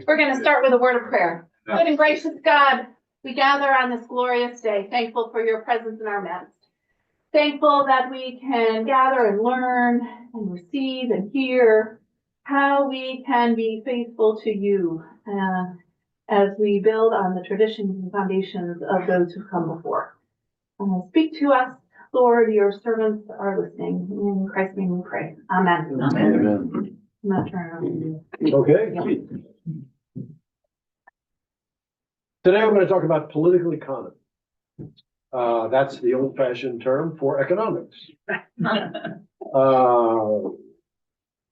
We're going to start with a word of prayer. Good and gracious God, we gather on this glorious day, thankful for your presence in our midst. Thankful that we can gather and learn and receive and hear how we can be faithful to you as we build on the traditions and foundations of those who come before. Speak to us, Lord, your servants are listening. In Christ's name we pray. Amen. Amen. I'm not turning Okay. Yeah. Today I'm going to talk about political economy. That's the old-fashioned term for economics.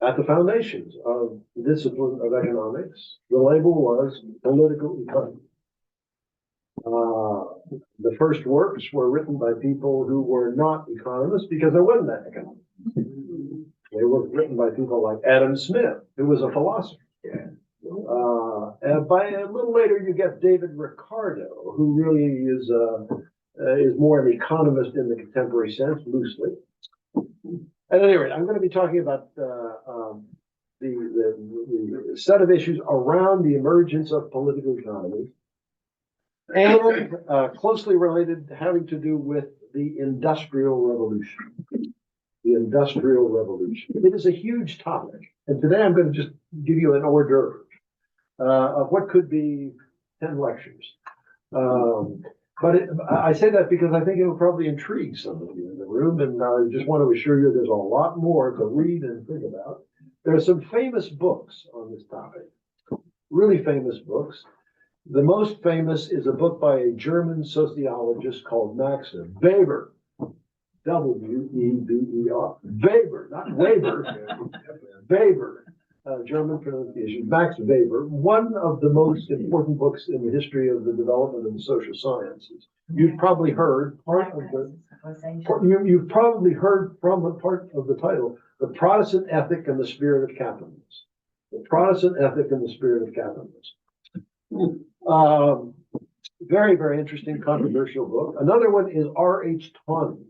At the foundations of the discipline of economics, the label was political economy. The first works were written by people who were not economists because there wasn't that economics. They were written by people like Adam Smith, who was a philosopher. And by a little later, you get David Ricardo, who really is more an economist in the contemporary sense, loosely. At any rate, I'm going to be talking about the set of issues around the emergence of political economy, and closely related, having to do with the Industrial Revolution. The Industrial Revolution. It is a huge topic, and today I'm going to just give you an hors d'oeuvre of what could be 10 lectures. I say that because I think it will probably intrigue some of you in the room, and I just want to assure you there's a lot more to read and think about. There are some famous books on this topic, really famous books. The most famous is a book by a German sociologist called Max Weber, W-E-B-E-R. Weber, not Weber, Weber, German pronunciation, Max Weber, one of the most important books in the history of the development of the social sciences. You've probably heard you've probably heard from a part of the title, The Protestant Ethic and the Spirit of Capitalism. The Protestant Ethic and the Spirit of Capitalism. Very, very interesting, controversial book. Another one is R.H. Tawney,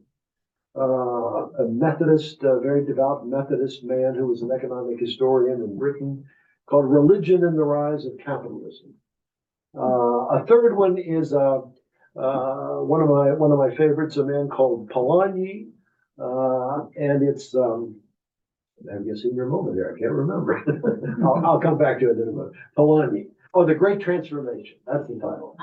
a Methodist, very devout Methodist man who was an economic historian in Britain, called Religion and the Rise of Capitalism. A third one is one of my favorites, a man called Polanyi, and it's I'm guessing your moment here. I can't remember. I'll come back to it in a minute. Polanyi. Oh, The Great Transformation. That's the title.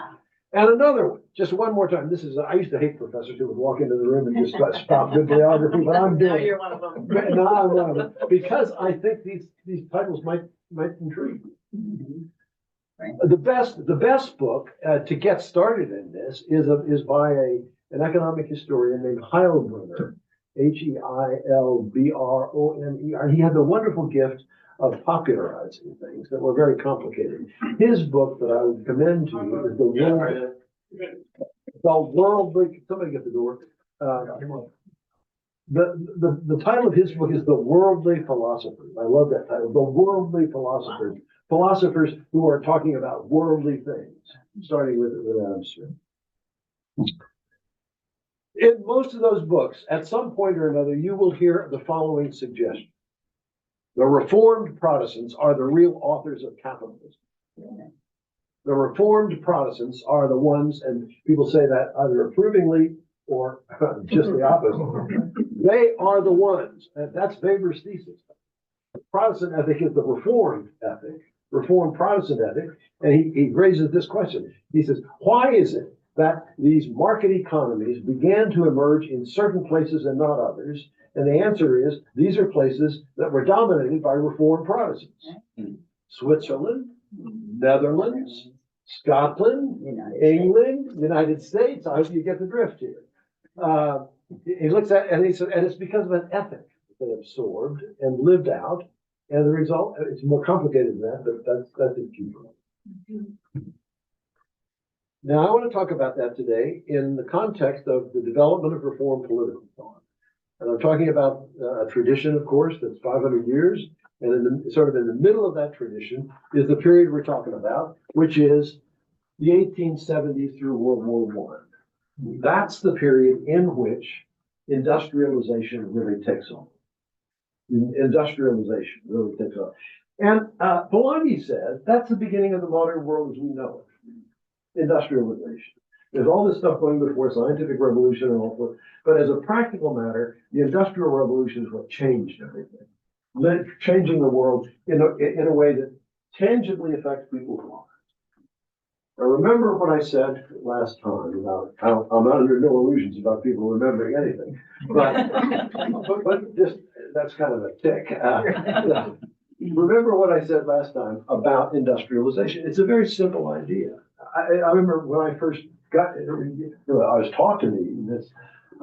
And another one, just one more time. I used to hate professors who would walk into the room and just stop bibliography, but I'm doing it. You're one of them. No, I'm one of them. Because I think these titles might intrigue you. Right. The best book to get started in this is by an economic historian named Heilbroner, Heilbroner. He had the wonderful gift of popularizing things that were very complicated. His book that I would commend to you is the Worldly. Somebody get the door. The title of his book is The Worldly Philosophers. I love that title. The Worldly Philosophers. Philosophers who are talking about worldly things, starting with Adam Smith. In most of those books, at some point or another, you will hear the following suggestion. The Reformed Protestants are the real authors of capitalism. The Reformed Protestants are the ones, and people say that either approvingly or just the opposite. They are the ones, and that's Weber's thesis. The Protestant ethic is the Reformed ethic, Reformed Protestant ethic, and he raises this question. He says, why is it that these market economies began to emerge in certain places and not others? And the answer is, these are places that were dominated by Reformed Protestants. Switzerland, Netherlands, Scotland, England, United States. I hope you get the drift here. He looks at, and he said, and it's because of an ethic that they absorbed and lived out. And the result, it's more complicated than that, but that's the key point. Now, I want to talk about that today in the context of the development of Reformed political thought. And I'm talking about a tradition, of course, that's 500 years. And in the middle of that tradition is the period we're talking about, which is the 1870s through World War I. That's the period in which industrialization really takes off. Industrialization really takes off. And Polanyi says that's the beginning of the modern world as we know it, industrialization. There's all this stuff going before scientific revolution and all that, but as a practical matter, the industrial revolution is what changed everything, changing the world in a way that tangibly affects people's lives. I remember what I said last time about how I'm not under no illusions about people remembering anything, but just that's kind of a tick. Remember what I said last time about industrialization. It's a very simple idea. I remember when I first got, I was taught to me this,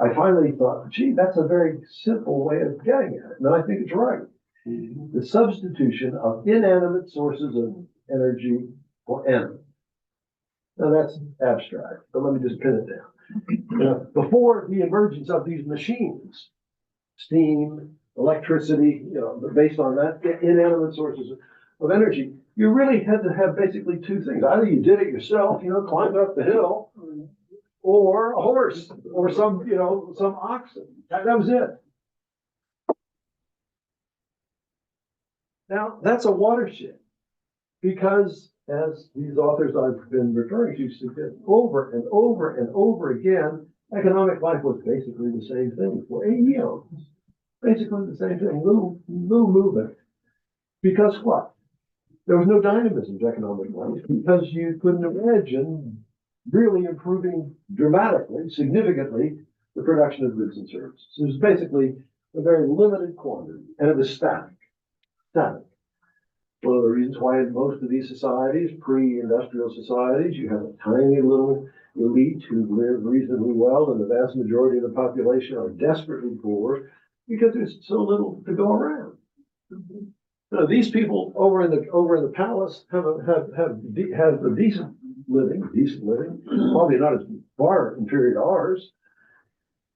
I finally thought, gee, that's a very simple way of getting at it. And I think it's right. The substitution of inanimate sources of energy for animate. Now that's abstract, but let me just pin it down. Before the emergence of these machines, steam, electricity, based on that inanimate sources of energy, you really had to have basically two things. Either you did it yourself, climbed up the hill, or a horse, or some oxen. That was it. Now, that's a watershed, because as these authors I've been referring to suggest over and over and over again, economic life was basically the same thing for eons. Basically the same thing, little movement. Because what? There was no dynamism to economic life, because you couldn't imagine really improving dramatically, significantly, the production of goods and services. It was basically a very limited quantity, and it was static. One of the reasons why in most of these societies, pre-industrial societies, you have a tiny little elite who live reasonably well, and the vast majority of the population are desperately poor because there's so little to go around. Now, these people over in the palace have a decent living, probably not as far inferior to ours,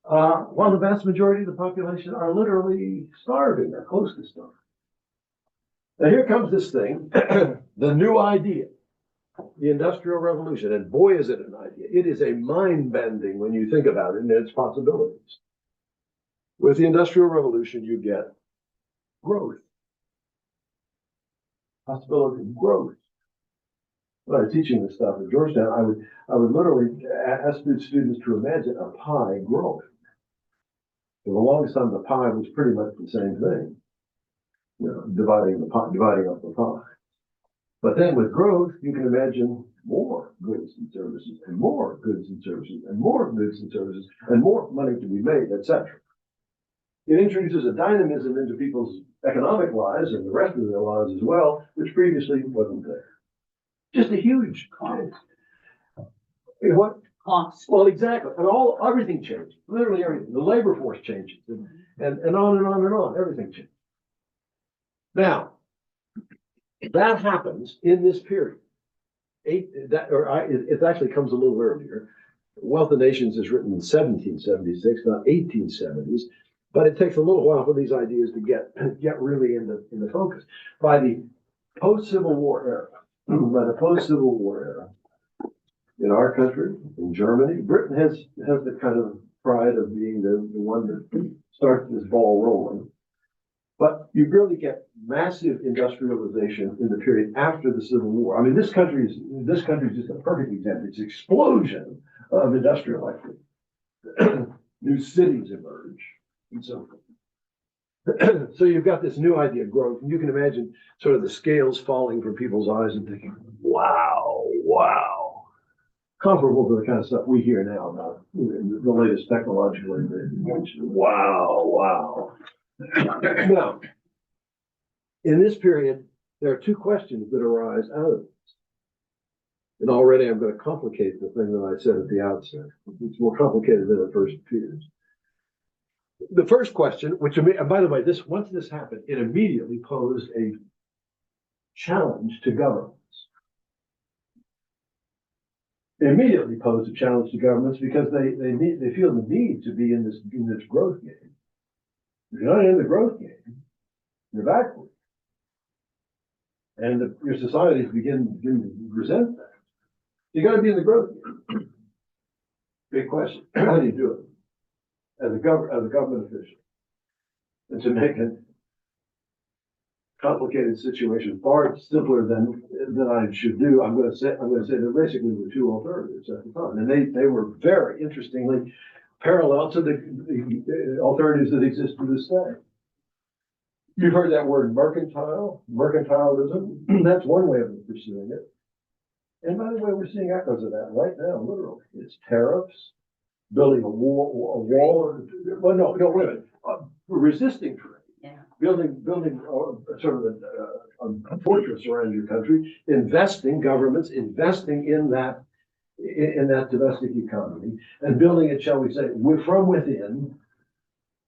while the vast majority of the population are literally starving or close to starving. Now here comes this thing, the new idea, the Industrial Revolution, and boy is it an idea. It is a mind-bending when you think about it and its possibilities. With the Industrial Revolution, you get growth, possibility of growth. When I was teaching this stuff at Georgetown, I would literally ask students to imagine a pie growing. For the longest time, the pie was pretty much the same thing. Dividing up the pie. But then with growth, you can imagine more goods and services, and more goods and services, and more goods and services, and more money to be made, etc. It introduces a dynamism into people's economic lives and the rest of their lives as well, which previously wasn't there. Just a huge cost. What? Cost. Well, exactly. And everything changes. Literally everything. The labor force changes. And on and on and on. Everything changes. Now, that happens in this period. It actually comes a little earlier. Wealth of Nations is written in 1776, not 1870s, but it takes a little while for these ideas to get really in the focus. By the post-Civil War era, in our country, in Germany, Britain has the kind of pride of being the one that starts this ball rolling. But you really get massive industrialization in the period after the Civil War. I mean, this country is just a perfect example. It's an explosion of industrial activity. New cities emerge and so forth. So you've got this new idea of growth, and you can imagine sort of the scales falling from people's eyes and thinking, wow. Comparable to the kind of stuff we hear now about the latest technological invention. Wow. Now, in this period, there are two questions that arise out of this. And already I'm going to complicate the thing that I said at the outset. It's more complicated than it first appears. The first question, and by the way, once this happened, it immediately posed a challenge to governments. It immediately posed a challenge to governments because they feel the need to be in this growth game. If you're not in the growth game, you're backward. And your societies begin to resent that. You got to be in the growth game. Big question. How do you do it? As a government official. And to make it, complicated situation, far simpler than I should do. I'm going to say there basically were two alternatives at the time, and they were very interestingly parallel to the alternatives that exist to this day. You've heard that word mercantilism. That's one way of pursuing it. And by the way, we're seeing echoes of that right now, literally. It's tariffs, building a wall, well, no, wait a minute, resisting trade. Yeah. Building sort of a fortress around your country, governments investing in that domestic economy, and building it, shall we say, from within,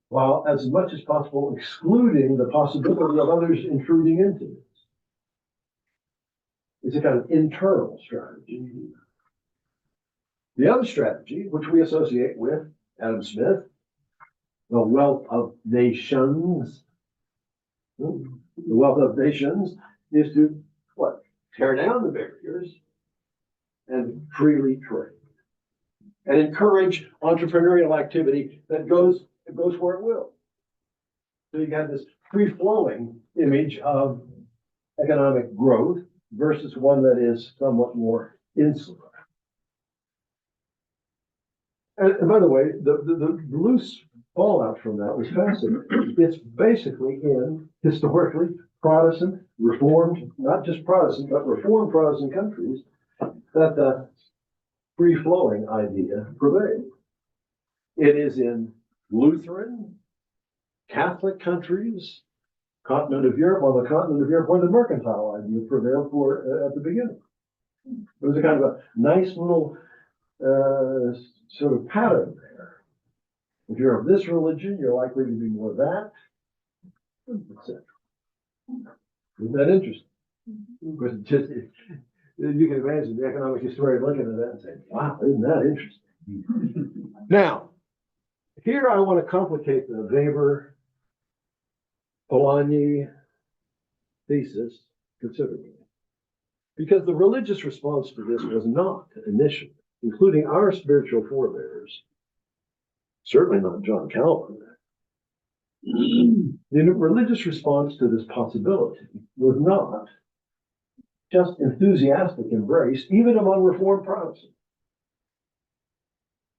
while as much as possible excluding the possibility of others intruding into it. It's a kind of internal strategy. The other strategy, which we associate with Adam Smith, the wealth of nations. The wealth of nations is to what? Tear down the barriers and freely trade. And encourage entrepreneurial activity that goes where it will. So you have this free-flowing image of economic growth versus one that is somewhat more insular. And by the way, the loose fallout from that was fascinating. It's basically in historically Protestant, Reformed, not just Protestant, but Reformed Protestant countries that the free-flowing idea prevailed. It is in Lutheran, Catholic countries, continent of Europe, on the continent of Europe, where the mercantile idea prevailed for at the beginning. It was a kind of a nice little sort of pattern there. If you're of this religion, you're likely to be more that, etc. Isn't that interesting? Because you can imagine the economic historian looking at that and saying, wow, isn't that interesting? Now, here I want to complicate the Weber-Polanyi thesis considerably. Because the religious response to this was not initially, including our spiritual forebears, certainly not John Calvin. The religious response to this possibility was not just enthusiastic embrace, even among Reformed Protestants.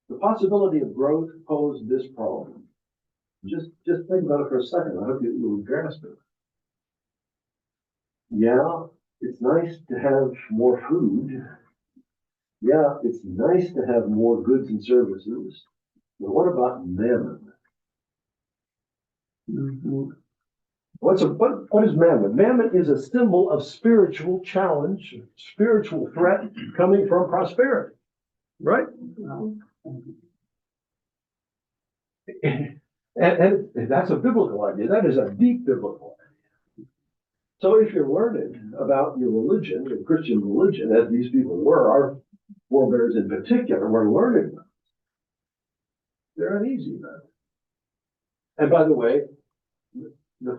The possibility of growth posed this problem. Just think about it for a second. I hope you will grasp it. Yeah, it's nice to have more food. Yeah, it's nice to have more goods and services. But what about mammon? What is mammon? Mammon is a symbol of spiritual challenge, spiritual threat coming from prosperity, right? And that's a biblical idea. That is a deep biblical idea. So if you're learned about your religion, your Christian religion, as these people were, our forebears in particular, were learning them. They're uneasy about it. And by the way, the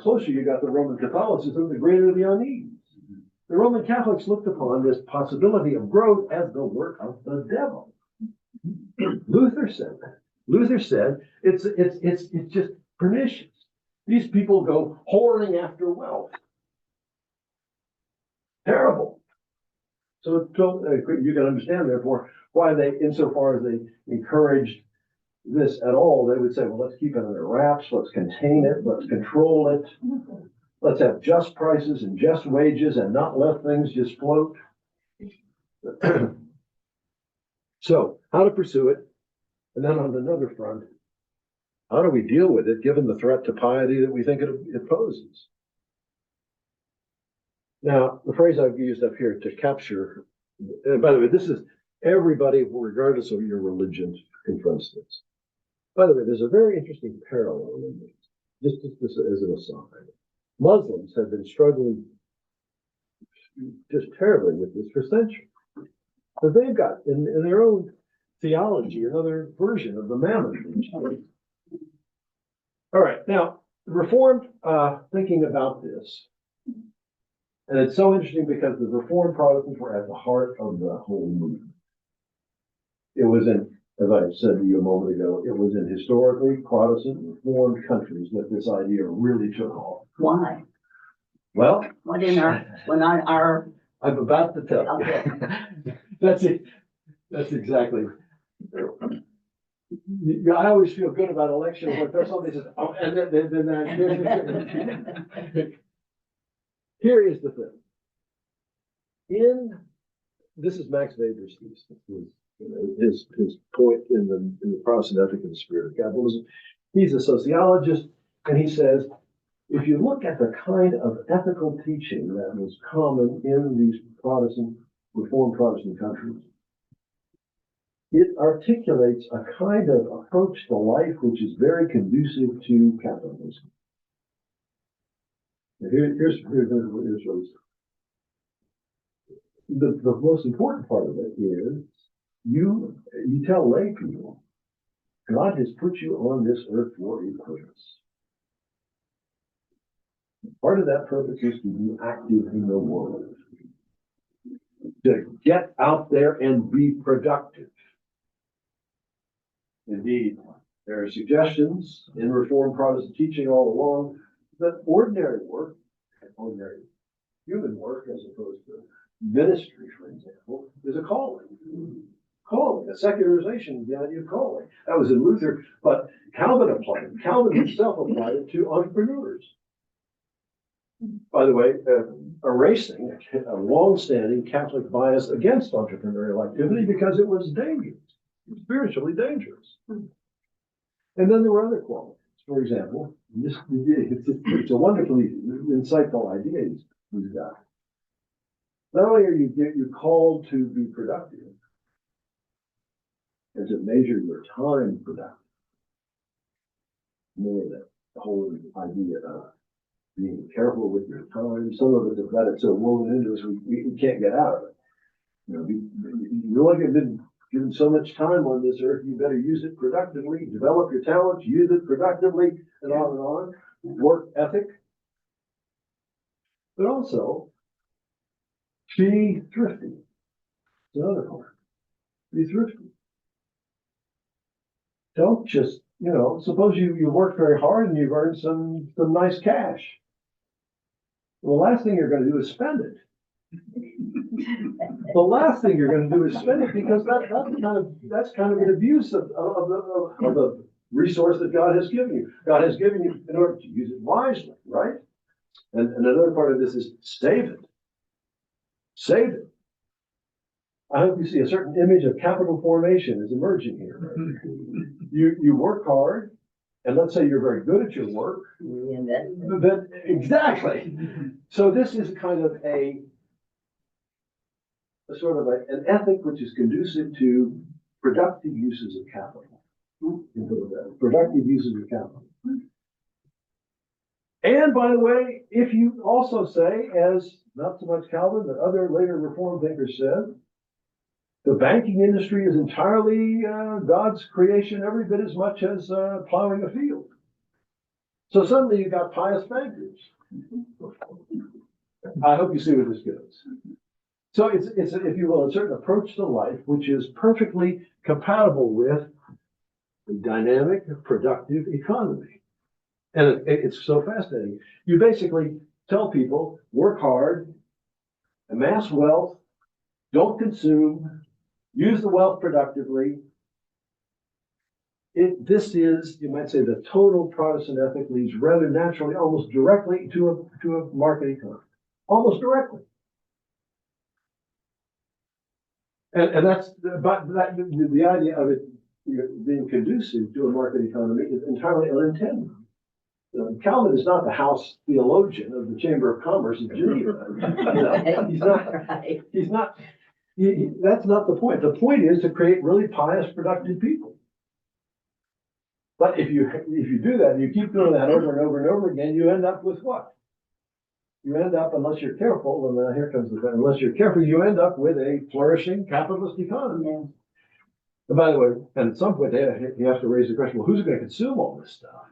closer you got to Roman Catholicism, the greater the unease. The Roman Catholics looked upon this possibility of growth as the work of the devil. Luther said that. Luther said it's just pernicious. These people go whoring after wealth. Terrible. So you can understand, therefore, why they, insofar as they encouraged this at all, they would say, well, let's keep it under wraps, let's contain it, let's control it, let's have just prices and just wages and not let things just float. So, how to pursue it? And then on another front, how do we deal with it given the threat to piety that we think it poses? Now, the phrase I've used up here to capture, and by the way, this is everybody, regardless of your religion, confronts this. By the way, there's a very interesting parallel in this, just as an aside. Muslims have been struggling just terribly with this for centuries. But they've got, in their own theology, another version of the mammon. All right, now, Reformed thinking about this, and it's so interesting because the Reformed Protestants were at the heart of the whole movement. It was in, as I said to you a moment ago, it was in historically Protestant Reformed countries that this idea really took off. Why? Well, when our, I'm about to tell Okay. you. That's it. That's exactly. I always feel good about elections when there's somebody says, oh, and then here is the thing. This is Max Weber's his point in the Protestant ethic and the spirit of capitalism. He's a sociologist, and he says, if you look at the kind of ethical teaching that was common in these Reformed Protestant countries, it articulates a kind of approach to life which is very conducive to capitalism. Here's what he says. The most important part of it is you tell lay people, God has put you on this earth for a purpose. Part of that purpose is to be active in the world, to get out there and be productive. Indeed, there are suggestions in Reformed Protestant teaching all along that ordinary work, ordinary human work, as opposed to ministry, for example, is a calling. Calling, a secularization of the idea of calling. That was in Luther, but Calvin applied it. Calvin himself applied it to entrepreneurs. By the way, erasing a long-standing Catholic bias against entrepreneurial activity because it was dangerous, spiritually dangerous. And then there were other qualities. For example, it's a wonderfully insightful idea he's got. Not only are you're called to be productive and to measure your time productive, more that the whole idea of being careful with your time. Some of us have got it so woven into us we can't get out of it. You know, you only been given so much time on this earth, you better use it productively, develop your talents, use it productively, and on and on. Work ethic. But also, be thrifty. It's another part. Be thrifty. Don't just, suppose you work very hard and you've earned some nice cash. Well, the last thing you're going to do is spend it. The last thing you're going to do is spend it because that's kind of an abuse of the resource that God has given you. God has given you in order to use it wisely, right? And another part of this is save it. Save it. I hope you see a certain image of capital formation is emerging here. Right? You work hard, and let's say you're very good at your work. Then, exactly. So this is kind of a sort of an ethic which is conducive to productive uses of capital. Productive uses of capital. And by the way, if you also say, as not so much Calvin, but other later Reformed thinkers said, the banking industry is entirely God's creation every bit as much as plowing a field. So suddenly you've got pious bankers. I hope you see where this goes. So it's if you will, a certain approach to life which is perfectly compatible with a dynamic, productive economy. And it's so fascinating. You basically tell people, work hard, amass wealth, don't consume, use the wealth productively. This is, you might say, the total Protestant ethic leads rather naturally, almost directly to a market economy. Almost directly. And that's the idea of it being conducive to a market economy is entirely unintended. Calvin is not the house theologian of the Chamber of Commerce in Geneva. He's not. That's not the point. The point is to create really pious, productive people. But if you do that and you keep doing that over and over and over again, you end up with what? You end up, unless you're careful, and here comes the thing, unless you're careful, you end up with a flourishing capitalist economy. Yeah. And by the way, and at some point, you have to raise the question, well, who's going to consume all this stuff?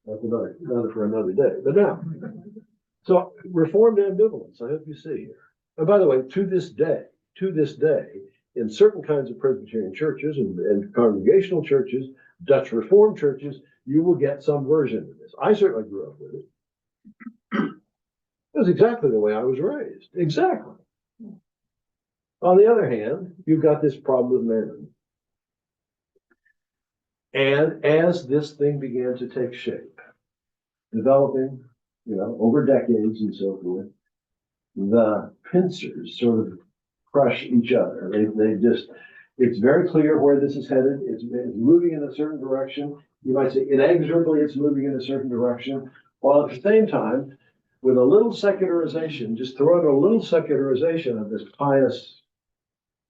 That's another for another day. But now, so Reformed ambivalence, I hope you see here. And by the way, to this day, in certain kinds of Presbyterian churches and congregational churches, Dutch Reformed churches, you will get some version of this. I certainly grew up with it. That's exactly the way I was raised. Exactly. On the other hand, you've got this problem with men. And as this thing began to take shape, developing, over decades and so forth, the pincers sort of crush each other. They just, it's very clear where this is headed. It's moving in a certain direction. You might say inexorably it's moving in a certain direction, while at the same time, with a little secularization, just throw in a little secularization of this pious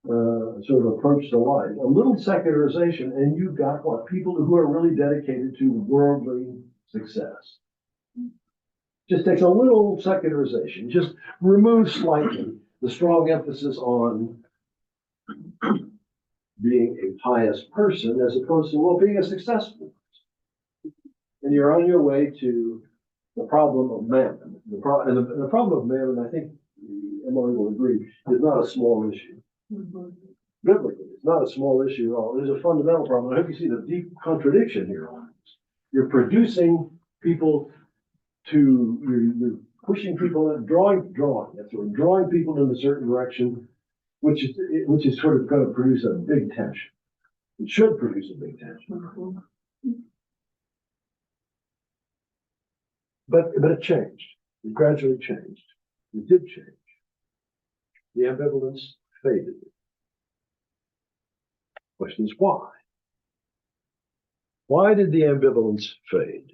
sort of approach to life, a little secularization, and you've got what? People who are really dedicated to worldly success. Just takes a little secularization, just remove slightly the strong emphasis on being a pious person as opposed to, well, being a successful person. And you're on your way to the problem of mammon. The problem of mammon, I think Emily will agree, is not a small issue. Biblically, it's not a small issue at all. It is a fundamental problem. I hope you see the deep contradiction here. You're producing people you're pushing people in, drawing, that's right, drawing people in a certain direction, which is sort of going to produce a big tension. It should produce a big tension. But it changed. It gradually changed. It did change. The ambivalence faded. Question is why? Why did the ambivalence fade?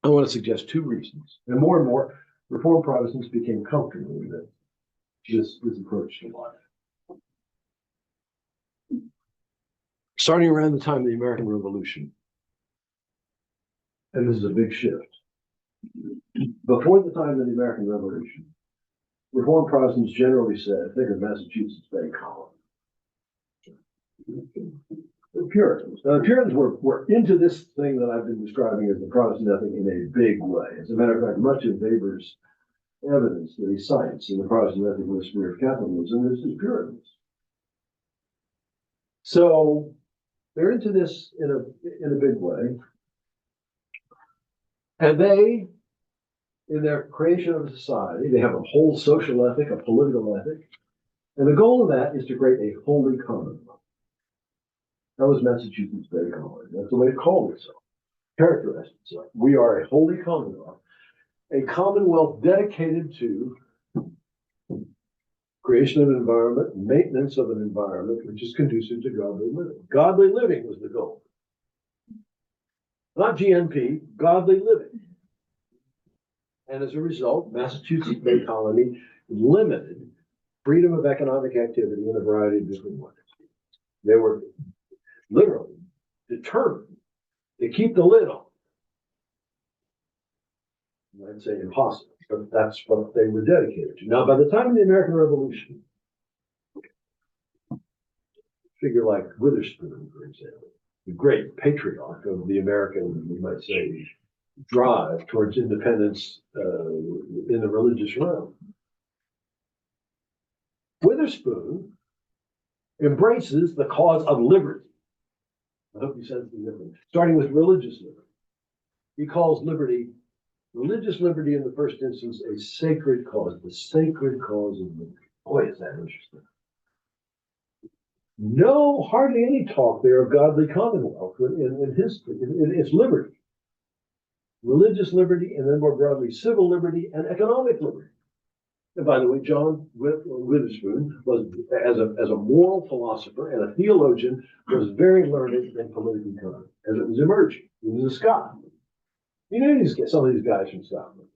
I want to suggest two reasons. And more Reformed Protestants became comfortable with it, this approach to life. Starting around the time of the American Revolution, and this is a big shift. Before the time of the American Revolution, Reformed Protestants generally said, think of Massachusetts Bay Colony. The Puritans. Now, the Puritans were into this thing that I've been describing as the Protestant ethic in a big way. As a matter of fact, much of Weber's evidence that he cites in the Protestant ethic of the spirit of capitalism is Puritans. So they're into this in a big way. And they, in their creation of a society, they have a whole social ethic, a political ethic. And the goal of that is to create a holy commonwealth. That was Massachusetts Bay Colony. That's the way it called itself, characterized itself. We are a holy commonwealth, a commonwealth dedicated to creation of an environment, maintenance of an environment which is conducive to godly living. Godly living was the goal. Not GNP, godly living. And as a result, Massachusetts Bay Colony limited freedom of economic activity in a variety of different ways. They were literally determined to keep the lid on. I'd say impossible, but that's what they were dedicated to. Now, by the time of the American Revolution, a figure like Witherspoon, for example, the great patriarch of the American, we might say, drive towards independence in the religious realm, Witherspoon embraces the cause of liberty. I hope you sense the difference. Starting with religious liberty. He calls religious liberty in the first instance, a sacred cause, the sacred cause of liberty. Boy, is that interesting. No, hardly any talk there of godly commonwealth in history. It's liberty. Religious liberty, and then more broadly, civil liberty and economic liberty. And by the way, John Witherspoon was, as a moral philosopher and a theologian, was very learned in political economy as it was emerging. He was a Scot. He knew some of these guys from Scotland.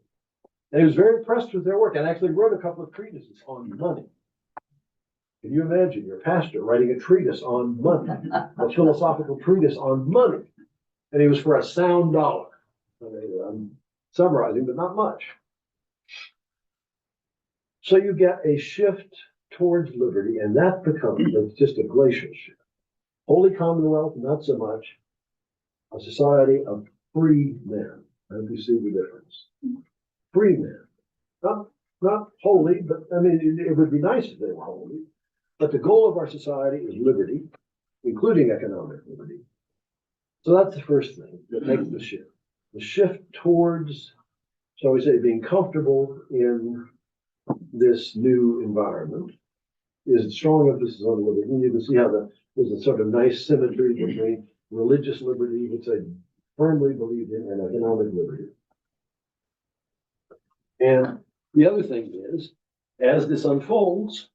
And he was very impressed with their work and actually wrote a couple of treatises on money. Can you imagine your pastor writing a treatise on money, a philosophical treatise on money? And he was for a sound dollar. I'm summarizing, but not much. So you get a shift towards liberty, and that becomes just a glacial shift. Holy Commonwealth, not so much. A society of free men. I hope you see the difference. Free men. Not holy, but I mean, it would be nice if they were holy. But the goal of our society is liberty, including economic liberty. So that's the first thing that makes the shift. The shift towards shall we say, being comfortable in this new environment is a strong emphasis on liberty. And you can see how there's a sort of nice symmetry between religious liberty, which they firmly believed in, and economic liberty. And the other thing is, as this unfolds,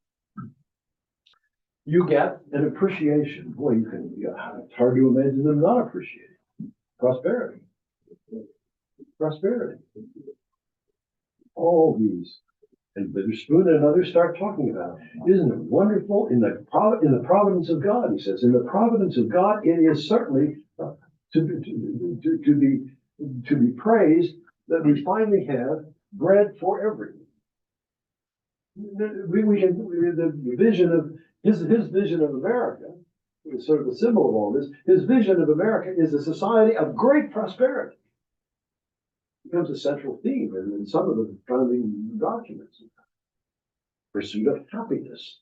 you get an appreciation. Boy, it's hard to imagine them not appreciating prosperity. Prosperity. All these, and Witherspoon and others start talking about it. Isn't it wonderful in the providence of God? He says, in the providence of God, it is certainly to be praised that we finally have bread for everyone. The vision of his vision of America is sort of the symbol of all this. His vision of America is a society of great prosperity. It becomes a central theme in some of the founding documents. Pursuit of happiness.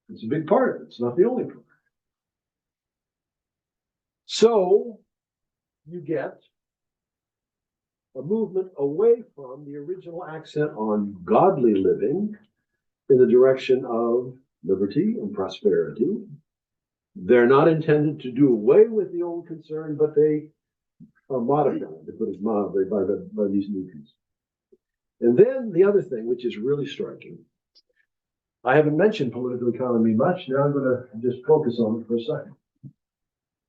It's a big part of it. It's not the only part. So you get a movement away from the original accent on godly living in the direction of liberty and prosperity. They're not intended to do away with the old concern, but they are modified, to put it mildly, by these new concerns. And then the other thing, which is really striking, I haven't mentioned political economy much. Now I'm going to just focus on it for a second.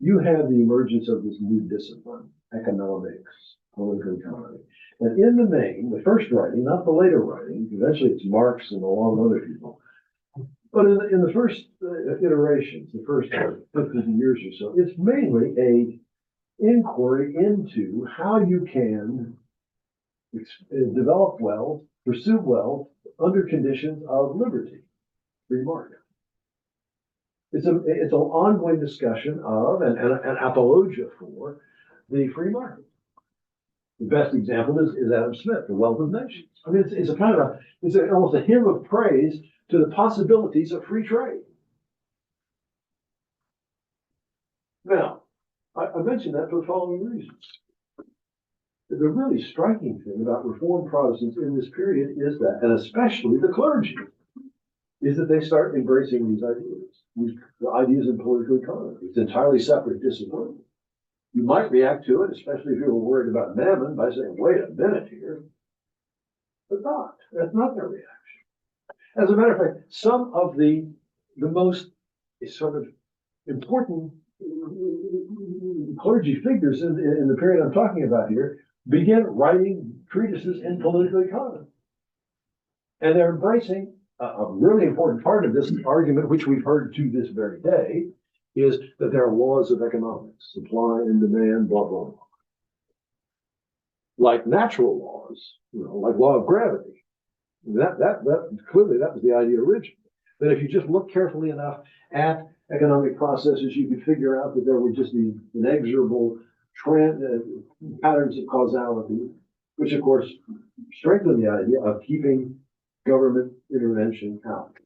You have the emergence of this new discipline, economics, political economy. And in the main, the first writing, not the later writing, eventually it's Marx and a lot of other people, but in the first iterations, the first 50 years or so, it's mainly a inquiry into how you can develop wealth, pursue wealth under conditions of liberty, free market. It's an ongoing discussion of and an apologia for the free market. The best example is Adam Smith, The Wealth of Nations. I mean, it's a kind of almost a hymn of praise to the possibilities of free trade. Now, I mentioned that for the following reasons. The really striking thing about Reformed Protestants in this period is that, and especially the clergy, is that they start embracing these ideas, the ideas in political economy. It's an entirely separate discipline. You might react to it, especially if you were worried about mammon, by saying, wait a minute here. But not. That's not their reaction. As a matter of fact, some of the most sort of important clergy figures in the period I'm talking about here begin writing treatises in political economy. And they're embracing a really important part of this argument, which we've heard to this very day, is that there are laws of economics, supply and demand, blah, blah, blah. Like natural laws, like law of gravity. That clearly that was the idea originally. That if you just look carefully enough at economic processes, you could figure out that there were just these inexorable patterns of causality, which of course strengthen the idea of keeping government intervention out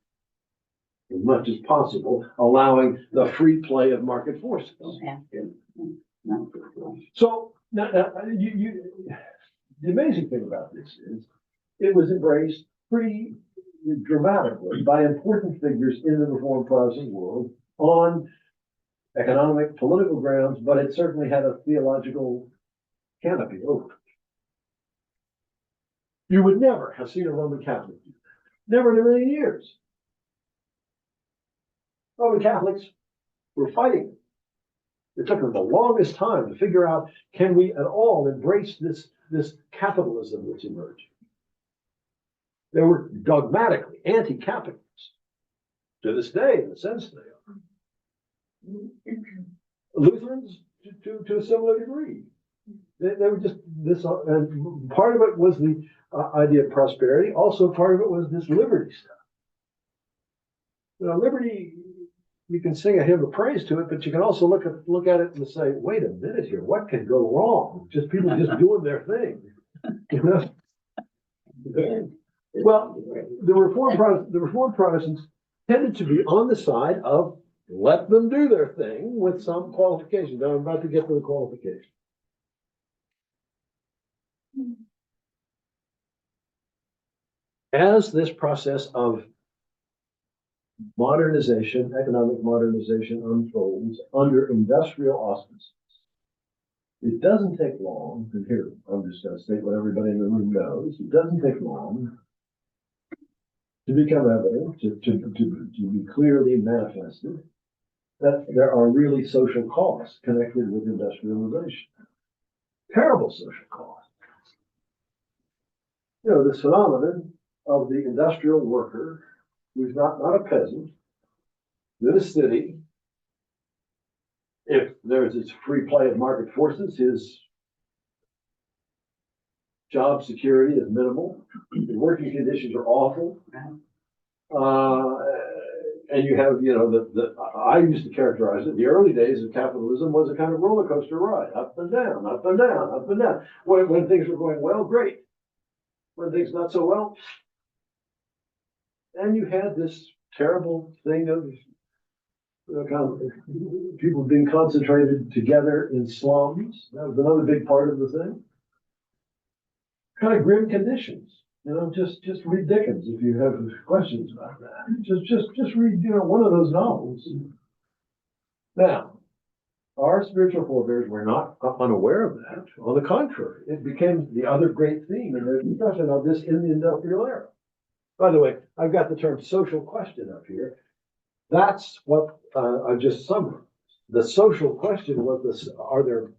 as much as possible, allowing the free play of market forces. Okay. So now the amazing thing about this is it was embraced pretty dramatically by important figures in the Reformed Protestant world on economic, political grounds, but it certainly had a theological canopy over it. You would never have seen a Roman Catholic do that. Never in a million years. Roman Catholics were fighting. It took them the longest time to figure out, can we at all embrace this capitalism that's emerging? They were dogmatically anti-capitalist. To this day, in a sense, they are. Lutherans, to a similar degree. They were just this, and part of it was the idea of prosperity. Also, part of it was this liberty stuff. Liberty, you can sing a hymn of praise to it, but you can also look at it and say, wait a minute here, what can go wrong? Just people just doing their thing. Well, the Reformed Protestants tended to be on the side of let them do their thing with some qualifications. Now I'm about to get to the qualifications. as this process of modernization, economic modernization unfolds under industrial auspices, it doesn't take long, and here, I'm just gonna state what everybody in the room knows, it doesn't take long to become evident, to be clearly manifested, that there are really social costs connected with industrialization. Terrible social costs. You know, this phenomenon of the industrial worker who's not a peasant, in a city, if there's this free play of market forces, his job security is minimal, the working conditions are awful. And you have, you know, I used to characterize it, the early days of capitalism was a kind of roller coaster ride, up and down, up and down, up and down. When things were going well, great. When things not so well, and you had this terrible thing of kind of people being concentrated together in slums. That was another big part of the thing. Kind of grim conditions. You know, just read Dickens if you have questions about that. Just read, you know, one of those novels. Now, our spiritual forebears were not unaware of that. On the contrary, it became the other great theme in their discussion of this in the industrial era. By the way, I've got the term social question up here. That's what I just summarized. The social question was this: are there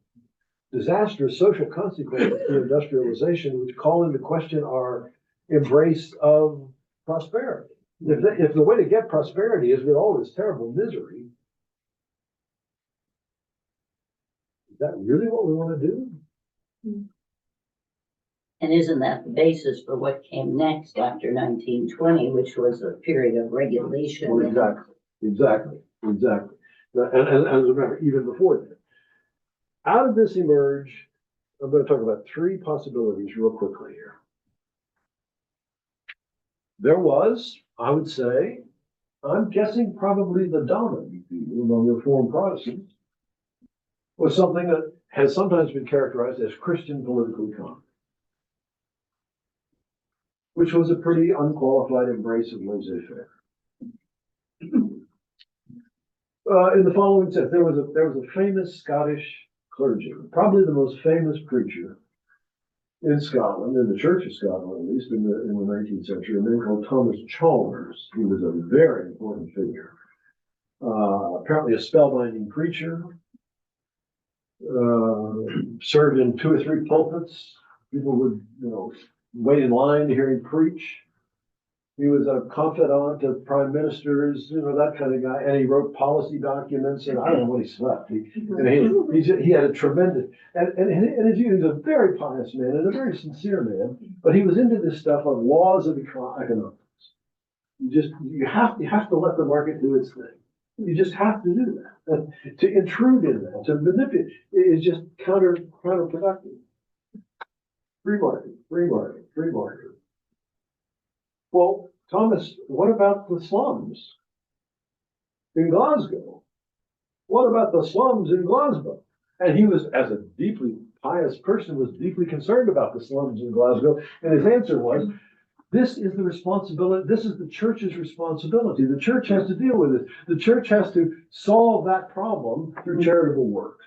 disastrous social consequences to industrialization which call into question our embrace of prosperity? If the way to get prosperity is with all this terrible misery, is that really what we want to do? And isn't that the basis for what came next after 1920, which was a period of regulation? Well, exactly. And as a matter, even before that. Out of this emerge, I'm going to talk about three possibilities real quickly here. There was, I would say, I'm guessing probably the dominant view among Reformed Protestants, was something that has sometimes been characterized as Christian political economy, which was a pretty unqualified embrace of laissez-faire. In the following sense, there was a famous Scottish clergyman, probably the most famous preacher in Scotland, in the Church of Scotland, at least in the 19th century, a man called Thomas Chalmers. He was a very important figure. Apparently a spellbinding preacher, served in 2 or 3 pulpits. People would, you know, wait in line to hear him preach. He was a confidant of prime ministers, you know, that kind of guy. And he wrote policy documents, and I don't know when he slept. He had a tremendous, and he was a very pious man and a very sincere man, but he was into this stuff of laws of economics. You have to let the market do its thing. You just have to do that. And to intrude in that, to manipulate, is just counterproductive. Free market. Well, Thomas, what about the slums in Glasgow? What about the slums in Glasgow? And he was, as a deeply pious person, was deeply concerned about the slums in Glasgow. And his answer was, this is the responsibility, this is the church's responsibility. The church has to deal with it. The church has to solve that problem through charitable works.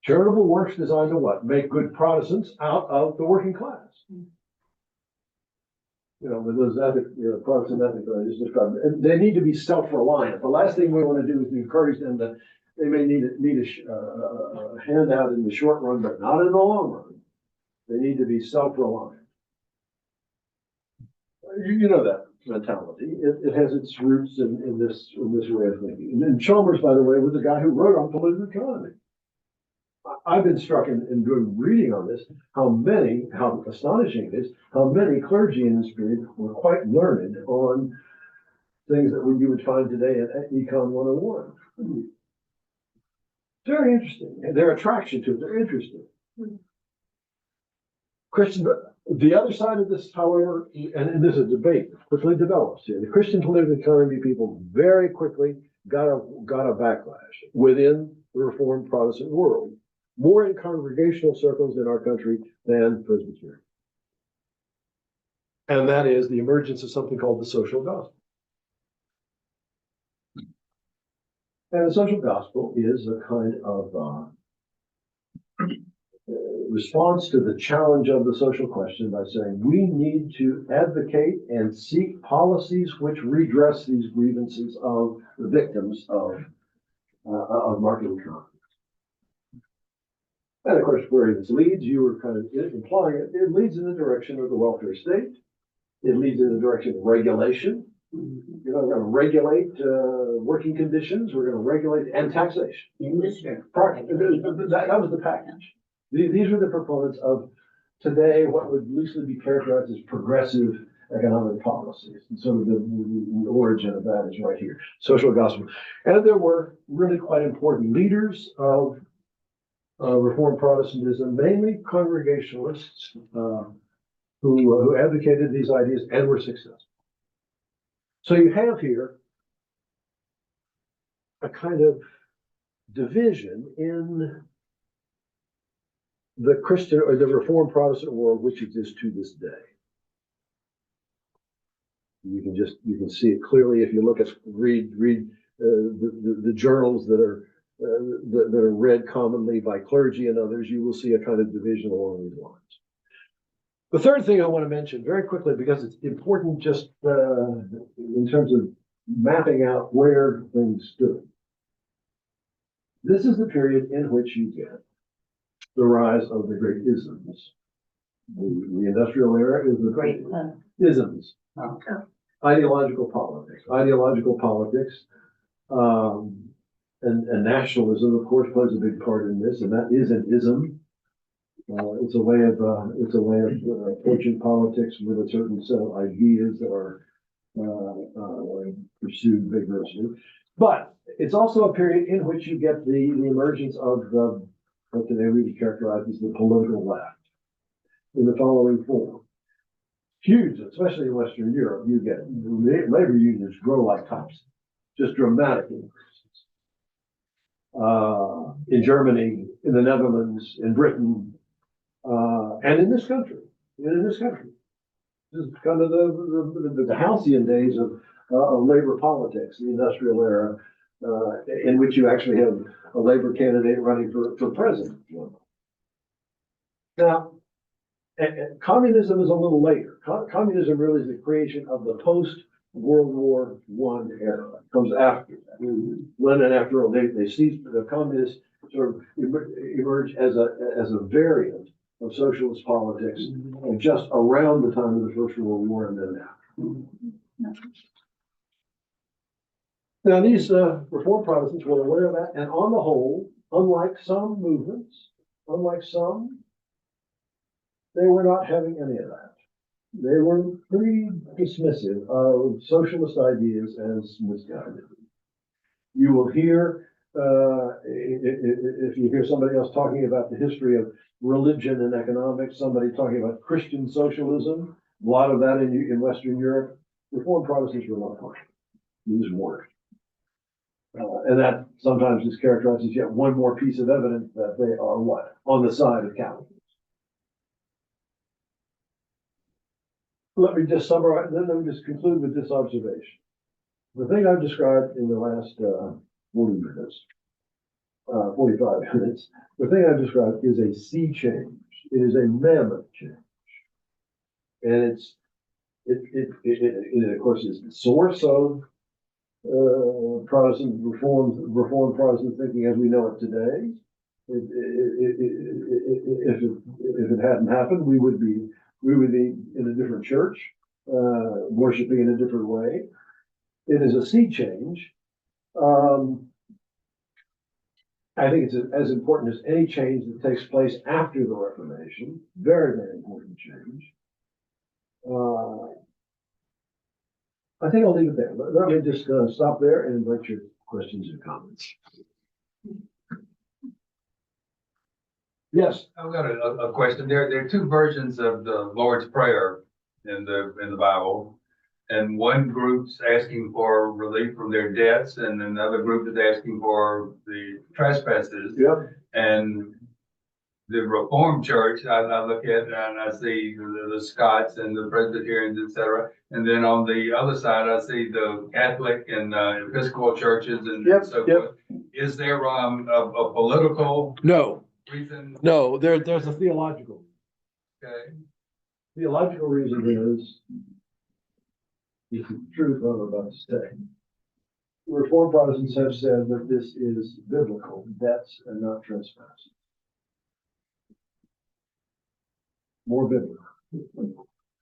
Charitable works designed to what? Make good Protestants out of the working class. You know, with those Protestant ethics that I just described, and they need to be self-reliant. The last thing we want to do is encourage them that they may need a handout in the short run, but not in the long run. They need to be self-reliant. You know that mentality. It has its roots in this way of thinking. And Chalmers, by the way, was the guy who wrote on political economy. I've been struck in doing reading on this, how astonishing it is, how many clergy in this period were quite learned on things that you would find today at Econ 101. Very interesting. And their attraction to it, they're interesting. Christian, the other side of this, however, and this is a debate that quickly develops here. The Christian political economy people very quickly got a backlash within the Reformed Protestant world. More in congregational circles in our country than Presbyterian. And that is the emergence of something called the social gospel. And the social gospel is a kind of response to the challenge of the social question by saying we need to advocate and seek policies which redress these grievances of the victims of market economy. And of course, where this leads, you were kind of implying it leads in the direction of the welfare state. It leads in the direction of regulation. You know, we're going to regulate working conditions. We're going to regulate and taxation. Industry. That was the package. These were the proponents of today what would loosely be characterized as progressive economic policies. And so the origin of that is right here, social gospel. And there were really quite important leaders of Reformed Protestantism, mainly Congregationalists, who advocated these ideas and were successful. So you have here a kind of division in the Christian or the Reformed Protestant world, which exists to this day. You can see it clearly if you look at read the journals that are read commonly by clergy and others. You will see a kind of division along these lines. The third thing I want to mention very quickly, because it's important just in terms of mapping out where things stood. This is the period in which you get the rise of the great isms. The industrial era is the Great isms. Oh. Ideological politics, and nationalism, of course, plays a big part in this, and that is an ism. It's a way of approaching politics with a certain set of ideas that are pursued vigorously. But it's also a period in which you get the emergence of what today we would characterize as the political left in the following form. Huge, especially in Western Europe, you get labor unions grow like tops, just dramatic increases. In Germany, in the Netherlands, in Britain, and in this country. This is kind of the halcyon days of labor politics, the industrial era, in which you actually have a labor candidate running for president. Now, communism is a little later. Communism really is the creation of the post-World War I era. It comes after that. Lenin, after all, they see the communists sort of emerge as a variant of socialist politics just around the time of the First World War and then after. Now, these Reformed Protestants were aware of that, and on the whole, unlike some movements, they were not having any of that. They were pretty dismissive of socialist ideas as misguided. You will hear, if you hear somebody else talking about the history of religion and economics, somebody talking about Christian socialism, a lot of that in Western Europe, Reformed Protestants were not partial. These weren't. And that sometimes is characterized as yet one more piece of evidence that they are what? On the side of Calvinism. Let me just summarize, then let me just conclude with this observation. The thing I've described in the last 45 minutes, the thing I've described is a sea change. It is a mammoth change. And it of course is the source of Protestant reformed Protestant thinking as we know it today. If it hadn't happened, we would be in a different church, worshiping in a different way. It is a sea change. I think it's as important as any change that takes place after the Reformation. Very, very important change. I think I'll leave it there. Let me just stop there and invite your questions and comments. Yes. I've got a question. There are two versions of the Lord's Prayer in the Bible, and one group's asking for relief from their debts, and another group is asking for the trespasses. Yep. And the Reformed Church, I look at and I see the Scots and the Presbyterians, et cetera. And then on the other side, I see the Catholic and Episcopal churches and Yep, so yep. forth. Is there a political No, reason? no, there's a theological. Okay. Theological reason is the truth I'm about to say. Reformed Protestants have said that this is biblical debts and not trespass. More biblical.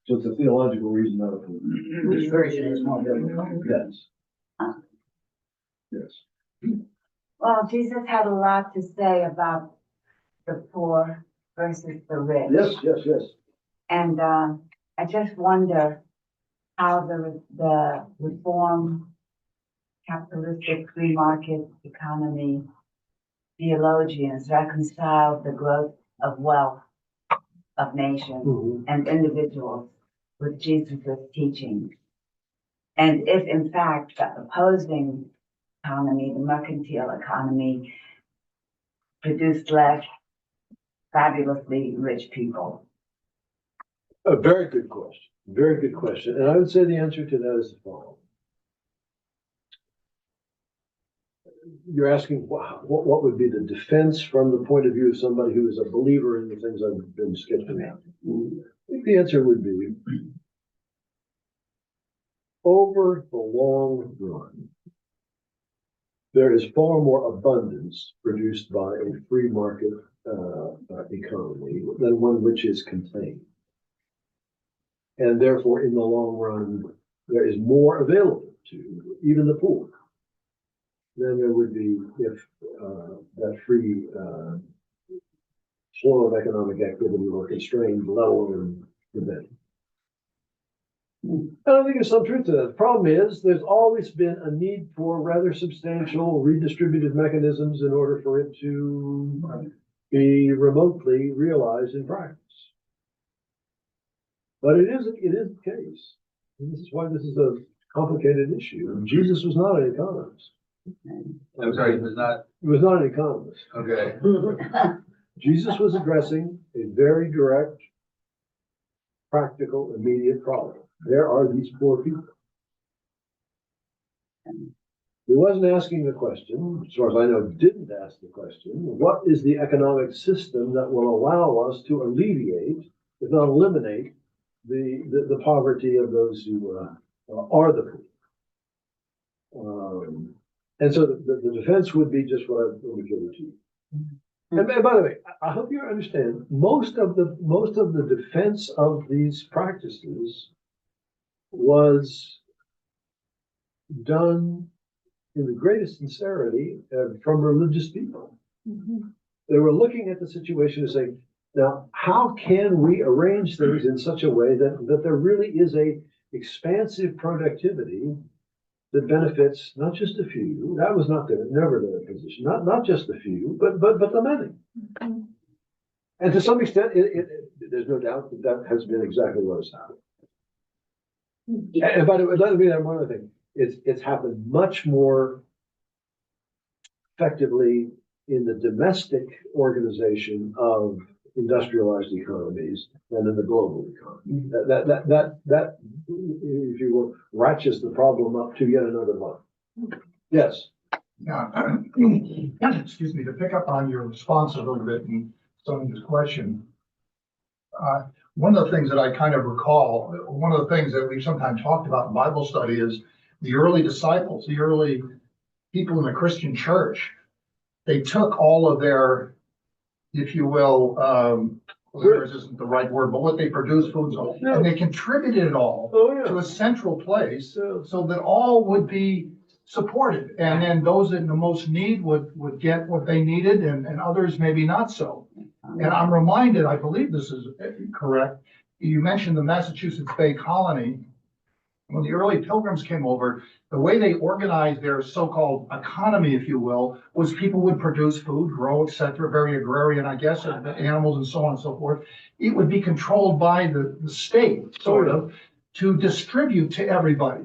So it's a theological reason, not a political. Which version is more biblical? Yes. Yes. Well, Jesus had a lot to say about the poor versus the rich. Yes, yes, yes. And I just wonder how the reform capitalistic free market economy theologians reconcile the growth of wealth of nations Mhm. and individuals with Jesus' teaching. And if in fact the opposing economy, the mercantile economy, produced less fabulously rich people. A very good question. Very good question. And I would say the answer to that is the following. You're asking what would be the defense from the point of view of somebody who is a believer in the things I've been sketching out. I think the answer would be, over the long run, there is far more abundance produced by a free market economy than one which is contained. And therefore, in the long run, there is more available to even the poor than there would be if that free flow of economic activity were constrained, level, and prevented. I don't think there's some truth to that. The problem is there's always been a need for rather substantial redistributive mechanisms in order for it to be remotely realized in practice. But it is the case. And this is why this is a complicated issue. And Jesus was not an economist. I'm sorry, it was not, He was not an economist. okay. Jesus was addressing a very direct, practical, immediate problem. There are these poor people. He wasn't asking the question, as far as I know, didn't ask the question, what is the economic system that will allow us to alleviate, if not eliminate, the poverty of those who are the poor. And so the defense would be just what I've indicated to you. And by the way, I hope you understand, most of the defense of these practices was done in the greatest sincerity from religious people. They were looking at the situation and saying, now, how can we arrange things in such a way that there really is a expansive productivity that benefits not just a few? That was never their position. Not just the few, but the many. And to some extent, there's no doubt that has been exactly what has happened. And by the way, let me add one other thing. It's happened much more effectively in the domestic organization of industrialized economies than in the global economy. That, if you will, ratchets the problem up to yet another level. Yes. Yeah, excuse me, to pick up on your response a little bit and Sonia's question. One of the things that I kind of recall, one of the things that we've sometimes talked about in Bible study is the early disciples, the early people in the Christian church. They took all of their, if you will, theirs isn't the right word, but what they produced, foods, and they contributed it all to a central place so that all would be supported. And then those in the most need would get what they needed and others maybe not so. And I'm reminded, I believe this is correct, you mentioned the Massachusetts Bay Colony. When the early pilgrims came over, the way they organized their so-called economy, if you will, was people would produce food, grow, etc., very agrarian, I guess, and animals and so on and so forth. It would be controlled by the state, sort of, to distribute to everybody.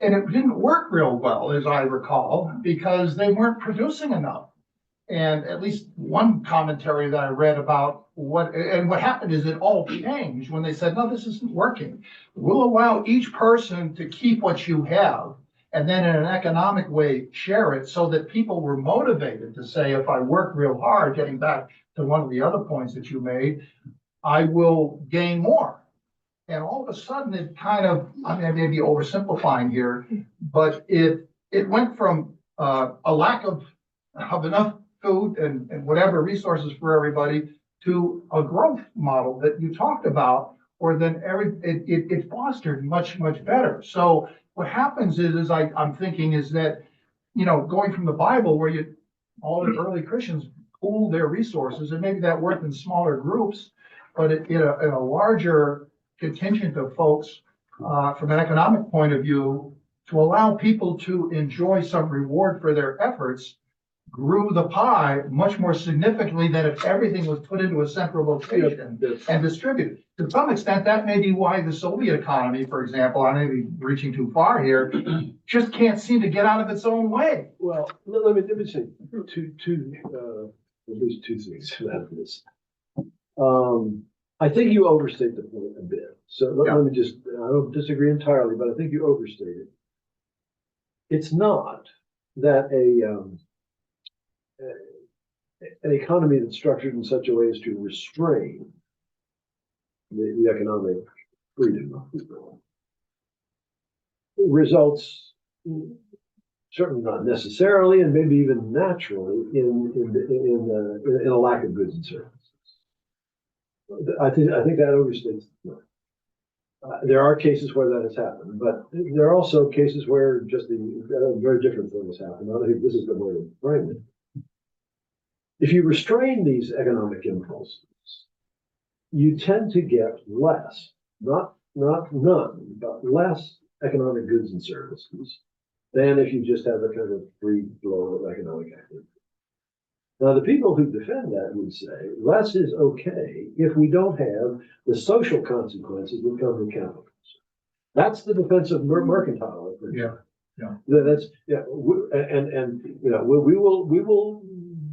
And it didn't work real well, as I recall, because they weren't producing enough. And at least one commentary that I read about what happened is it all changed when they said, no, this isn't working. We'll allow each person to keep what you have and then in an economic way, share it so that people were motivated to say, if I work real hard, getting back to one of the other points that you made, I will gain more. And all of a sudden it kind of, I mean, I may be oversimplifying here, but it went from a lack of enough food and whatever resources for everybody to a growth model that you talked about, or then it fostered much better. So what happens is I'm thinking is that, you know, going from the Bible where all the early Christians pooled their resources, and maybe that worked in smaller groups, but in a larger contingent of folks, from an economic point of view, to allow people to enjoy some reward for their efforts, grew the pie much more significantly than if everything was put into a central location and distributed. To some extent, that may be why the Soviet economy, for example, I may be reaching too far here, just can't seem to get out of its own way. Well, let me say at least two things about this. I think you overstate the point a bit. So let me just, I don't disagree entirely, but I think you overstate it. It's not that an economy that's structured in such a way as to restrain the economic freedom of people results, certainly not necessarily, and maybe even naturally, in a lack of goods and services. I think that overstates the point. There are cases where that has happened, but there are also cases where just a very different thing has happened. I think this is the way to frame it. If you restrain these economic impulses, you tend to get less, not none, but less economic goods and services than if you just have a kind of free flow of economic activity. Now, the people who defend that would say less is okay if we don't have the social consequences that come with capitalism. That's the defense of mercantile. Yeah. That's and you know we will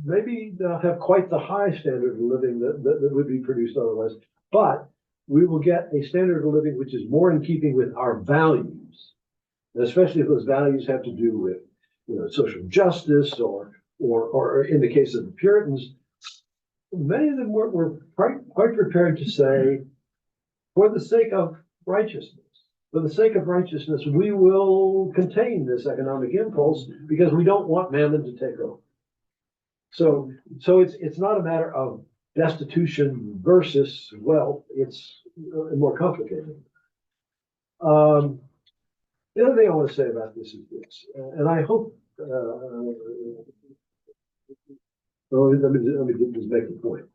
maybe not have quite the high standard of living that would be produced otherwise, but we will get a standard of living which is more in keeping with our values, and especially if those values have to do with, you know, social justice or in the case of the Puritans, many of them were quite prepared to say, for the sake of righteousness, we will contain this economic impulse because we don't want mammon to take over. So it's not a matter of destitution versus wealth. It's more complicated. The other thing I want to say about this is this, and I hope. Let me just make the point.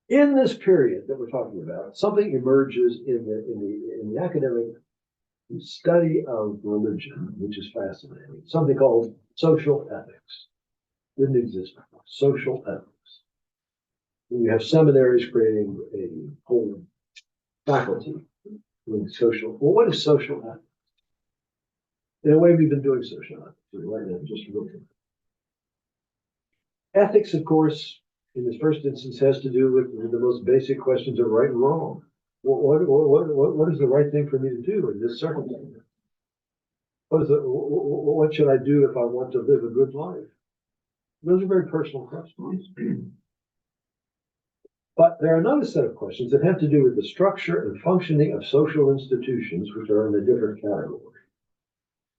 In this period that we're talking about, something emerges in the academic study of religion, which is fascinating. Something called social ethics. Didn't exist before. Social ethics. And you have seminaries creating a whole faculty doing social. Well, what is social ethics? In a way, we've been doing social ethics right now, just looking. Ethics, of course, in this first instance, has to do with the most basic questions of right and wrong. What is the right thing for me to do in this circumstance? What should I do if I want to live a good life? Those are very personal questions. But there are another set of questions that have to do with the structure and functioning of social institutions, which are in a different category.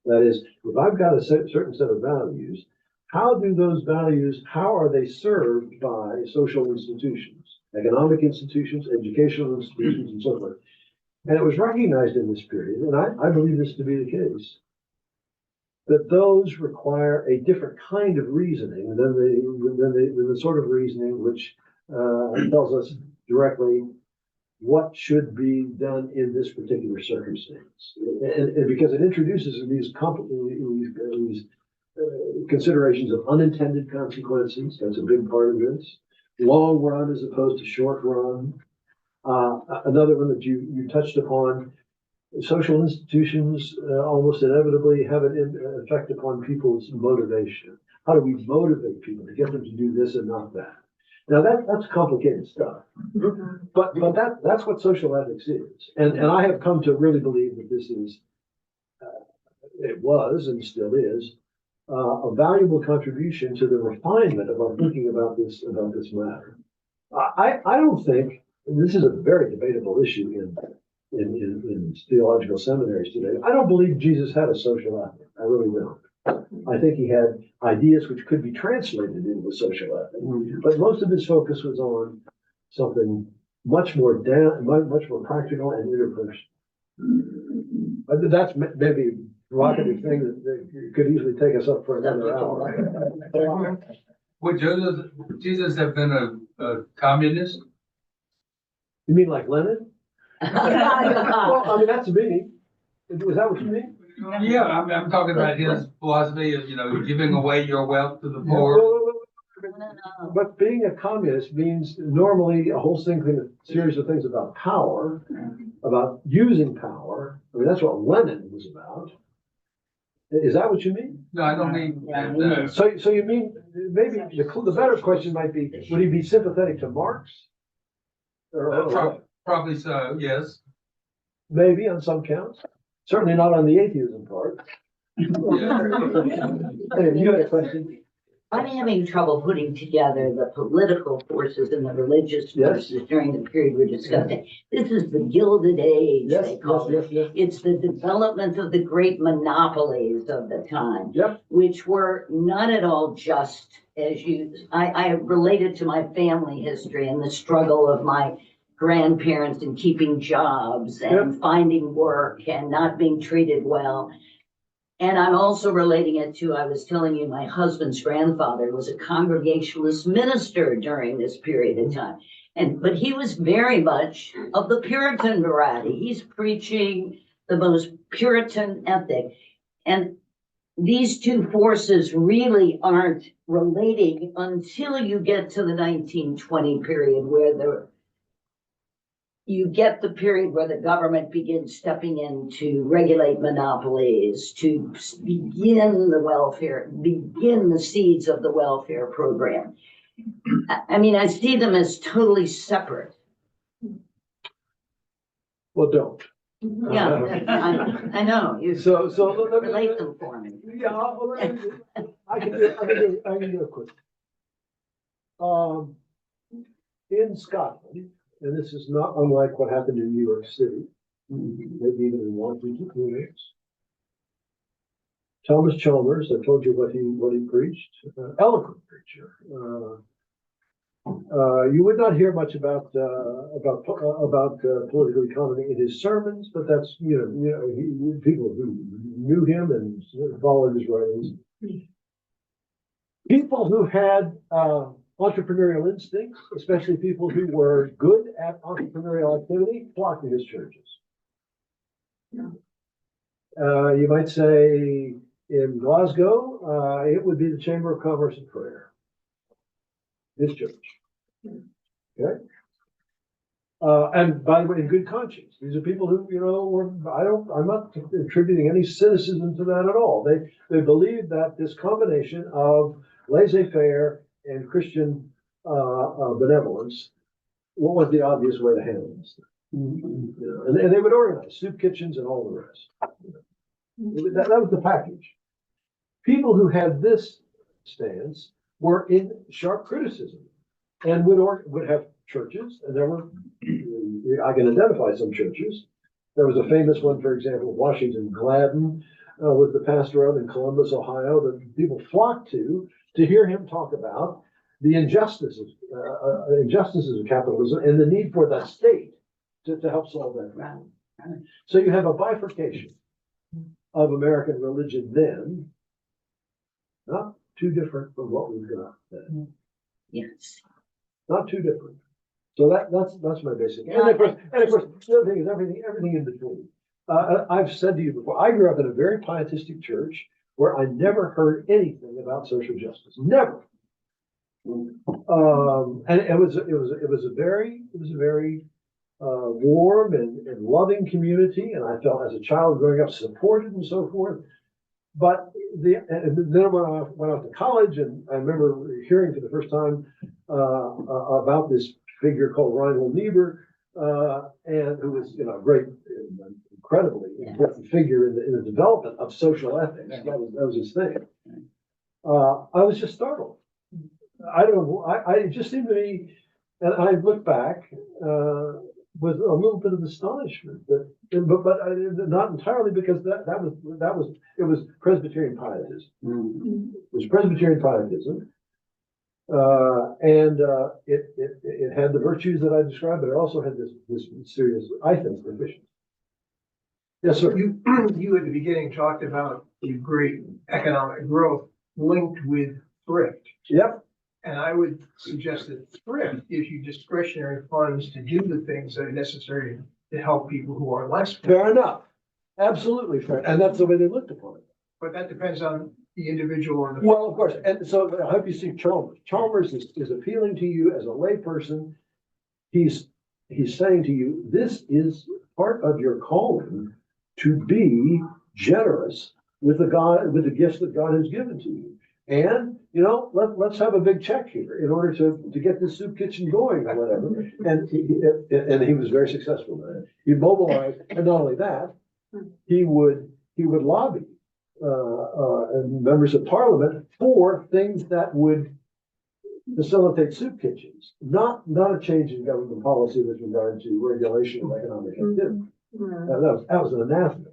That is, if I've got a certain set of values, how are they served by social institutions, economic institutions, educational institutions, and so forth? And it was recognized in this period, and I believe this to be the case, that those require a different kind of reasoning than the sort of reasoning which tells us directly what should be done in this particular circumstance. And because it introduces these considerations of unintended consequences, that's a big part of this. Long run as opposed to short run. Another one that you touched upon, social institutions almost inevitably have an effect upon people's motivation. How do we motivate people to get them to do this and not that? Now that's complicated stuff, but that's what social ethics is, and I have come to really believe that this is, it was and still is, a valuable contribution to the refinement of our thinking about this matter. I don't think, and this is a very debatable issue in theological seminaries today. I don't believe Jesus had a social ethic. I really don't. I think he had ideas which could be translated into a social ethic, but most of his focus was on something much more practical and interpersonal. That's maybe a provocative thing that could easily take us up for another hour. Would Jesus have been a communist? You mean like Lenin? Well, I mean, that's me. Was that what you mean? Yeah, I'm talking about his philosophy of, giving away your wealth to the Well, poor. but being a communist means normally a whole series of things about power, about using power. I mean, that's what Lenin was about. Is that what you mean? No, I don't mean. Yeah, So you mean, maybe the better question might be, would he be sympathetic to Marx? Probably so, yes. Maybe on some counts, certainly not on the atheism part. Yeah. Anyway, you had a question? I'm having trouble putting together the political forces and the religious Yes. forces during the period we're discussing. This is the Gilded Age, Yes, they call it. yes. It's the development of the great monopolies of the time, Yep. which were not at all just as I related to my family history and the struggle of my grandparents in keeping jobs and finding work and not being treated well. And I'm also relating it to, I was telling you, my husband's grandfather was a Congregationalist minister during this period of time. But he was very much of the Puritan variety. He's preaching the most Puritan ethic. And these two forces really aren't relating until you get to the 1920 period where you get the period where the government begins stepping in to regulate monopolies, to begin the seeds of the welfare program. I mean, I see them as totally separate. Well, don't. Yeah, I know. You So let me relate them for me. Yeah, I can do it quick. In Scotland, and this is not unlike what happened in New York City, maybe even in Washington, who knows. Thomas Chalmers, I told you what he preached, eloquent preacher. You would not hear much about political economy in his sermons, but that's people who knew him and followed his writings. People who had entrepreneurial instincts, especially people who were good at entrepreneurial activity, flocked to his churches. You might say in Glasgow, it would be the Chamber of Commerce and Prayer, his church. Okay. And by the way, in good conscience, these are people who, I'm not attributing any cynicism to that at all. They believe that this combination of laissez-faire and Christian benevolence, what was the obvious way to handle this? And they would organize soup kitchens and all the rest. That was the package. People who had this stance were in sharp criticism and would have churches, and I can identify some churches. There was a famous one, for example, Washington Gladden was the pastor of in Columbus, Ohio, that people flocked to hear him talk about the injustices of capitalism and the need for the state to help solve that problem. So you have a bifurcation of American religion then, not too different from what we've got then. Yes. Not too different. So that's my basic. And of course, the other thing is everything in between. I've said to you before, I grew up in a very pietistic church where I never heard anything about social justice. Never. And it was a very warm and loving community, and I felt as a child growing up supported and so forth. But and then when I went off to college, and I remember hearing for the first time about this figure called Reinhold Niebuhr, and who was, you know, a great, incredibly important figure in the development of social ethics. That was his thing. I was just startled. I don't know. It just seemed to me, and I look back with a little bit of astonishment but not entirely, because it was Presbyterian pietism. It was Presbyterian pietism. And it had the virtues that I described, but it also had this serious, I think, deficiency. Yes, sir. You at the beginning talked about the great economic growth linked with thrift. Yep. And I would suggest that thrift gives you discretionary funds to do the things that are necessary to help people who are less. Fair enough. Absolutely fair. And that's the way they looked upon it. But that depends on the individual and the. Well, of course. And so I hope you see Chalmers. Chalmers is appealing to you as a layperson. He's saying to you, this is part of your calling to be generous with the gifts that God has given to you. And, you know, let's have a big check here in order to get this soup kitchen going or whatever. And he was very successful in that. He mobilized, and not only that, he would lobby and members of parliament for things that would facilitate soup kitchens, not a change in government policy with regard to regulation of economic activity. That was an anathema.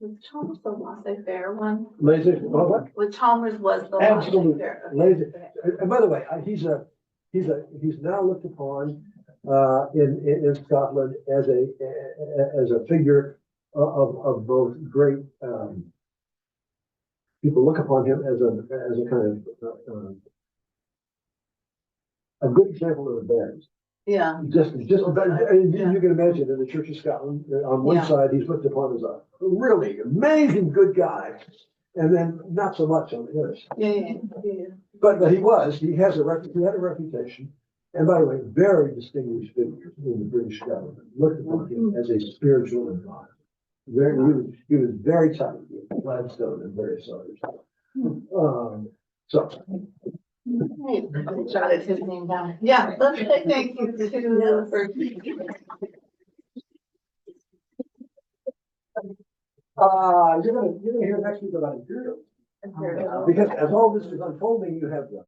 Was Chalmers the laissez-faire one? Lazy, what? With Chalmers was the Absolutely. laissez-faire. Lazy. And by the way, he's now looked upon in Scotland as a figure of both great. People look upon him as a kind of a good example of the bears. Yeah. Just about, you can imagine in the Church of Scotland, on one side, he's looked upon as a really amazing good guy, and then not so much on the other side. Yeah. But he had a reputation, and by the way, very distinguished figure in the British government. Looked upon him as a spiritual advisor. He was very tight with Gladstone and various others. So. I jotted his name down. Yeah, let's say thank you to for. You're gonna hear next week about imperialism. Because as all this is unfolding, you have the